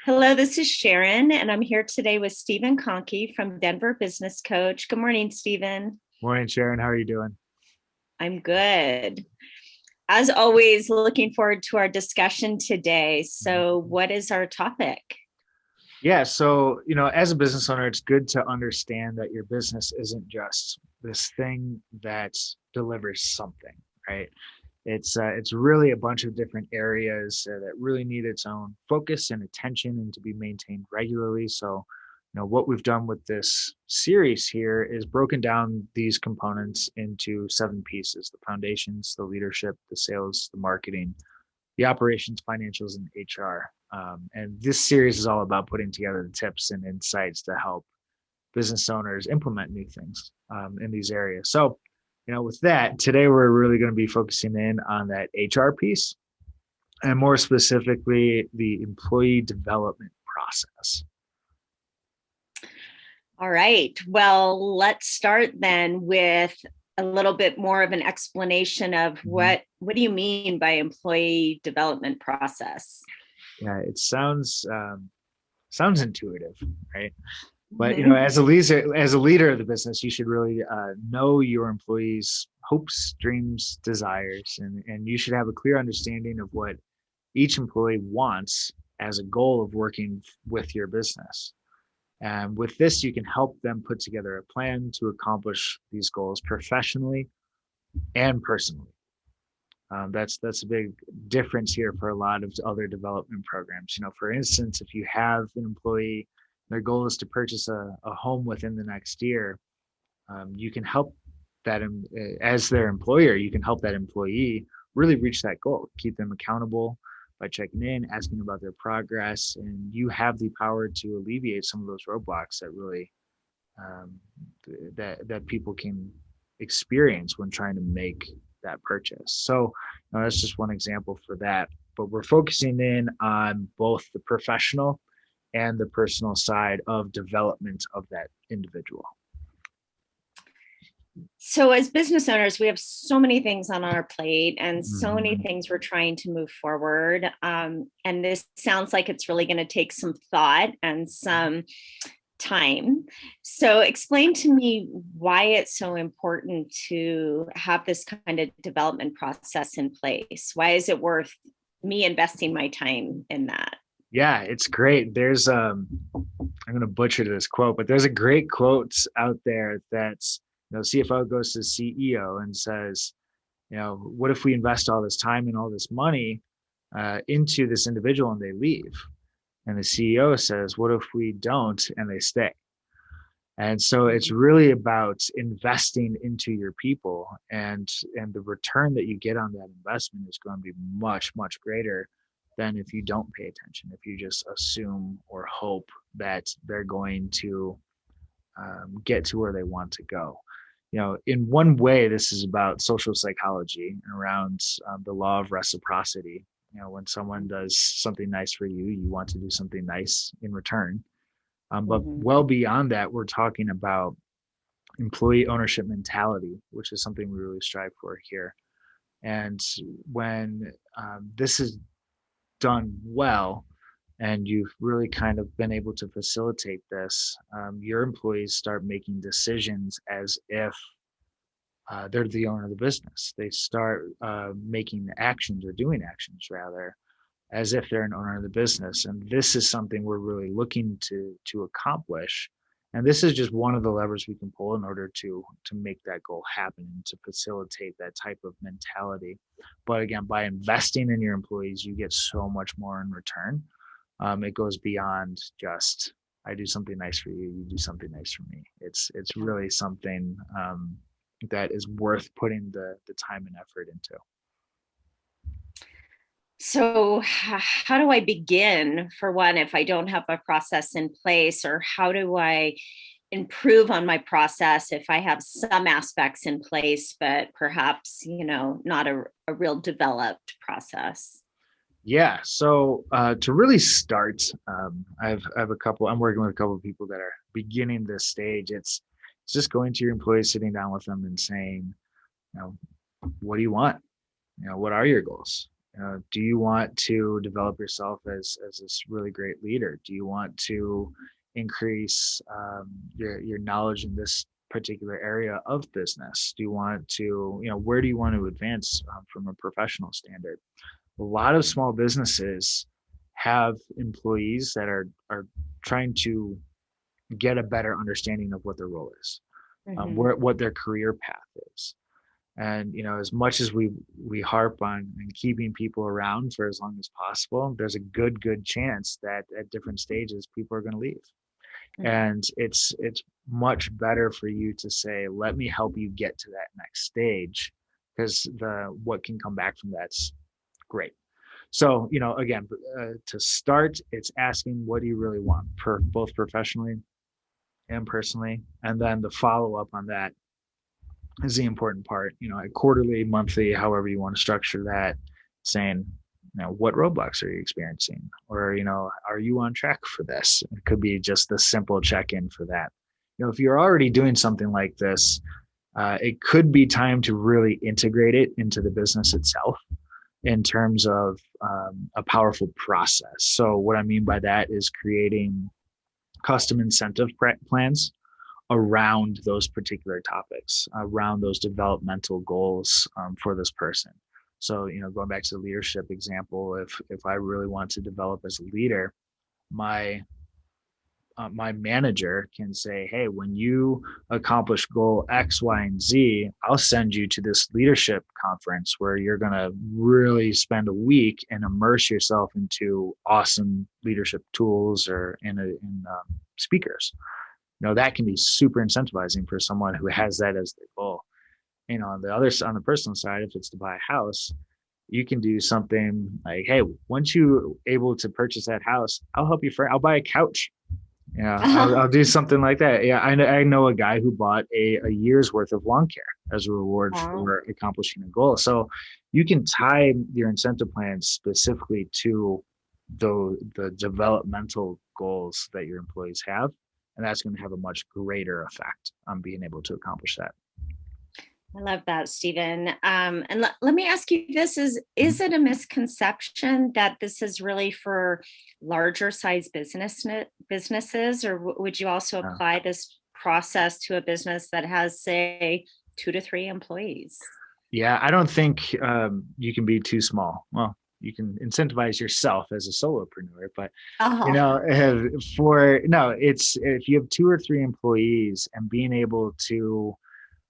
Hello, this is Sharon, and I'm here today with Stephen Conkey from Denver Business Coach. Good morning, Stephen. Morning, Sharon. How are you doing? I'm good. As always, looking forward to our discussion today. So, Mhm. what is our topic? Yeah, so, as a business owner, it's good to understand that your business isn't just this thing that delivers something, right? It's really a bunch of different areas that really need its own focus and attention and to be maintained regularly. So, what we've done with this series here is broken down these components into seven pieces: the foundations, the leadership, the sales, the marketing, the operations, financials, and HR. And this series is all about putting together the tips and insights to help business owners implement new things in these areas. So, with that, today we're really going to be focusing in on that HR piece and more specifically the employee development process. All right. Well, let's start then with a little bit more of an explanation of Mhm. what do you mean by employee development process? Yeah, it sounds intuitive, right? But Mhm. as a leader of the business, you should really know your employees' hopes, dreams, desires, and you should have a clear understanding of what each employee wants as a goal of working with your business. And with this, you can help them put together a plan to accomplish these goals professionally and personally. That's a big difference here for a lot of other development programs. For instance, if you have an employee, their goal is to purchase a home within the next year. You can help that as their employer, you can help that employee really reach that goal, keep them accountable by checking in, asking about their progress, and you have the power to alleviate some of those roadblocks that really um, that people can experience when trying to make that purchase. So that's just one example for that. But we're focusing in on both the professional and the personal side of development of that individual. So, as business owners, we have so many things on our plate and so many Mhm. things we're trying to move forward. And this sounds like it's really going to take some thought and some time. So, explain to me why it's so important to have this kind of development process in place. Why is it worth me investing my time in that? Yeah, it's great. I'm going to butcher this quote, but there's a great quote out there that's, CFO goes to CEO and says, what if we invest all this time and all this money into this individual and they leave? And the CEO says, what if we don't and they stay? And so it's really about investing into your people, and the return that you get on that investment is going to be much, much greater than if you don't pay attention, if you just assume or hope that they're going to get to where they want to go. In one way, this is about social psychology and around the law of reciprocity. When someone does something nice for you, you want to do something nice in return. But Mhm. well beyond that, we're talking about employee ownership mentality, which is something we really strive for here. And when this is done well, and you've really kind of been able to facilitate this, your employees start making decisions as if they're the owner of the business. They start making actions or doing actions rather as if they're an owner of the business. And this is something we're really looking to accomplish. And this is just one of the levers we can pull in order to make that goal happen and to facilitate that type of mentality. But again, by investing in your employees, you get so much more in return. It goes beyond just I do something nice for you, you do something nice for me. It's really something that is worth putting the time and effort into. So, how do I begin for one if I don't have a process in place, or how do I improve on my process if I have some aspects in place, but perhaps, not a real developed process? Yeah. So to really start, I have a couple. I'm working with a couple of people that are beginning this stage. It's just going to your employees, sitting down with them, and saying, you know, what do you want? What are your goals? Do you want to develop yourself as this really great leader? Do you want to increase your knowledge in this particular area of business? Do you want to, where do you want to advance from a professional standard? A lot of small businesses have employees that are trying to get a better understanding of what their role is, what their career path is. And as much as we harp on and keeping people around for as long as possible, there's a good chance that at different stages people are going to leave. And it's much better for you to say, let me help you get to that next stage, because the what can come back from that's great. So again, to start, it's asking, what do you really want, both professionally and personally, and then the follow up on that is the important part. Quarterly, monthly, however you want to structure that, saying, what roadblocks are you experiencing? Or, are you on track for this? It could be just a simple check-in for that. If you're already doing something like this, it could be time to really integrate it into the business itself in terms of a powerful process. So what I mean by that is creating custom incentive plans around those particular topics, around those developmental goals for this person. So, going back to the leadership example, if I really want to develop as a leader, my manager can say, hey, when you accomplish goal X, Y, and Z, I'll send you to this leadership conference where you're going to really spend a week and immerse yourself into awesome leadership tools or in speakers. That can be super incentivizing for someone who has that as their goal. On the personal side, if it's to buy a house, you can do something like, hey, once you able to purchase that house, I'll help you I'll buy a couch. I'll do something like that. Yeah, I know a guy who bought a year's worth of lawn care as a reward for accomplishing a goal. So you can tie your incentive plans specifically to the developmental goals that your employees have, and that's going to have a much greater effect on being able to accomplish that. I love that, Stephen. And let me ask you this, is it a misconception that this is really for larger size businesses, or would you also apply this process to a business that has, say, 2 to 3 employees? Yeah, I don't think you can be too small. Well, you can incentivize yourself as a solopreneur, but it's if you have 2 or 3 employees and being able to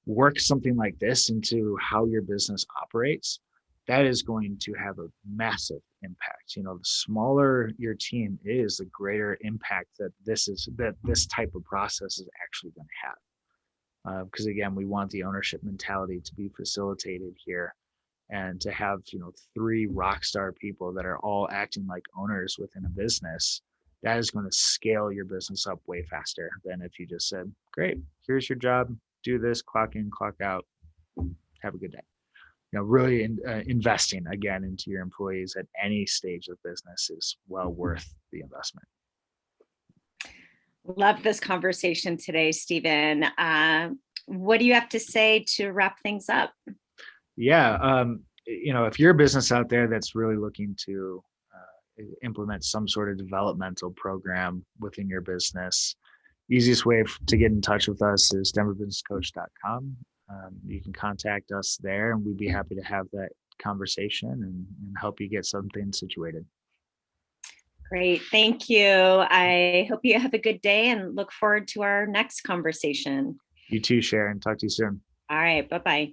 work something like this into how your business operates, that is going to have a massive impact. The smaller your team is, the greater impact that this type of process is actually going to have. Because again, we want the ownership mentality to be facilitated here, and to have 3 rock star people that are all acting like owners within a business, that is going to scale your business up way faster than if you just said, great, here's your job, do this, clock in, clock out, have a good day. Really investing again into your employees at any stage of business is well worth the investment. Love this conversation today, Stephen. What do you have to say to wrap things up? Yeah, if you're a business out there that's really looking to implement some sort of developmental program within your business, easiest way to get in touch with us is denverbusinesscoach.com. You can contact us there, and we'd be happy to have that conversation and help you get something situated. Great. Thank you. I hope you have a good day and look forward to our next conversation. You too, Sharon. Talk to you soon. All right. Bye-bye.